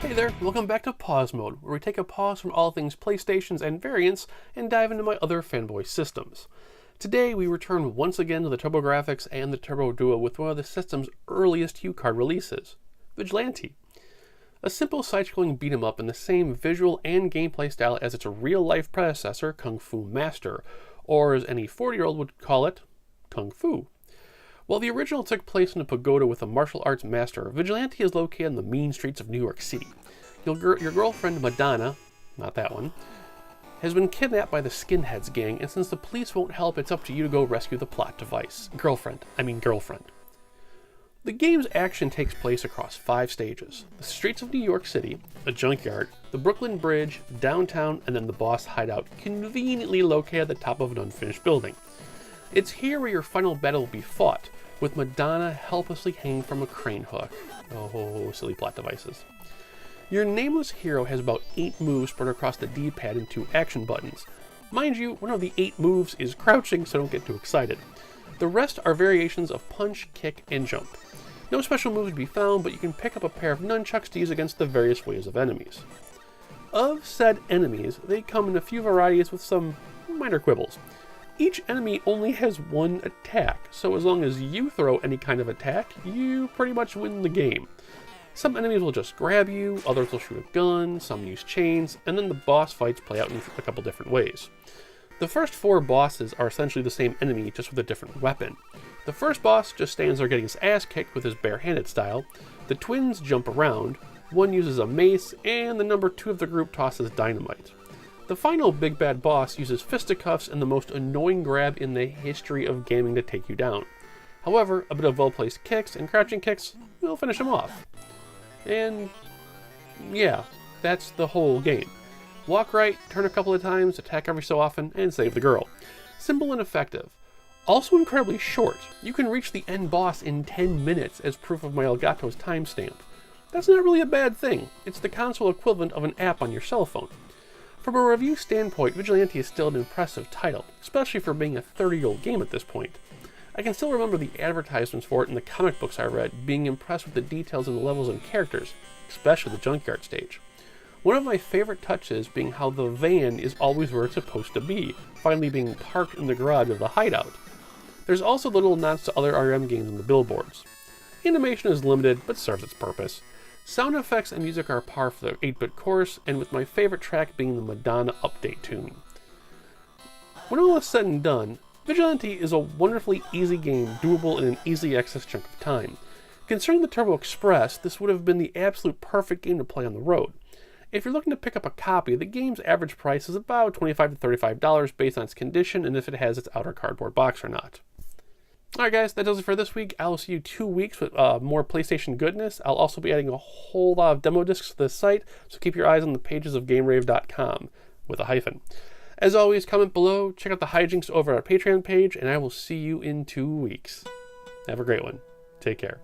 Hey there, welcome back to Pause Mode, where we take a pause from all things PlayStations and variants and dive into my other fanboy systems. Today we return once again to the Turbo-Grafx and the Turbo Duo with one of the system's earliest U-Card releases, Vigilante. A simple side-scrolling beat-em-up in the same visual and gameplay style as its real-life predecessor, Kung Fu Master, or as any 40-year-old would call it, Kung Fu. While the original took place in a pagoda with a martial arts master, Vigilante is located in the mean streets of New York City. Your girlfriend, Madonna, not that one, has been kidnapped by the Skinheads gang, and since the police won't help, it's up to you to go rescue the plot device. Girlfriend. The game's action takes place across 5 stages: the streets of New York City, a junkyard, the Brooklyn Bridge, downtown, and then the boss hideout, conveniently located at the top of an unfinished building. It's here where your final battle will be fought, with Madonna helplessly hanging from a crane hook. Oh, silly plot devices. Your nameless hero has about 8 moves spread across the D-pad and 2 action buttons. Mind you, one of the 8 moves is crouching, so don't get too excited. The rest are variations of punch, kick, and jump. No special moves to be found, but you can pick up a pair of nunchucks to use against the various waves of enemies. Of said enemies, they come in a few varieties with some minor quibbles. Each enemy only has 1 attack, so as long as you throw any kind of attack, you pretty much win the game. Some enemies will just grab you, others will shoot a gun, some use chains, and then the boss fights play out in a couple different ways. The first 4 bosses are essentially the same enemy, just with a different weapon. The first boss just stands there getting his ass kicked with his bare-handed style, the twins jump around, one uses a mace, and the number 2 of the group tosses dynamite. The final big bad boss uses fisticuffs and the most annoying grab in the history of gaming to take you down. However, a bit of well-placed kicks and crouching kicks will finish him off. And yeah, that's the whole game. Walk right, turn a couple of times, attack every so often, and save the girl. Simple and effective. Also incredibly short. You can reach the end boss in 10 minutes as proof of my Elgato's timestamp. That's not really a bad thing. It's the console equivalent of an app on your cell phone. From a review standpoint, Vigilante is still an impressive title, especially for being a 30-year-old game at this point. I can still remember the advertisements for it in the comic books I read, being impressed with the details of the levels and characters, especially the junkyard stage. One of my favorite touches being how the van is always where it's supposed to be, finally being parked in the garage of the hideout. There's also little nods to other RM games on the billboards. Animation is limited, but serves its purpose. Sound effects and music are par for the 8-bit course, and with my favorite track being the Madonna update tune. When all is said and done, Vigilante is a wonderfully easy game, doable in an easy access chunk of time. Considering the Turbo Express, this would have been the absolute perfect game to play on the road. If you're looking to pick up a copy, the game's average price is about $25 to $35 based on its condition and if it has its outer cardboard box or not. Alright guys, that does it for this week. I will see you 2 weeks with more PlayStation goodness. I'll also be adding a whole lot of demo discs to the site, so keep your eyes on the pages of GameRave.com, with a hyphen. As always, comment below, check out the hijinks over our Patreon page, and I will see you in 2 weeks. Have a great one. Take care.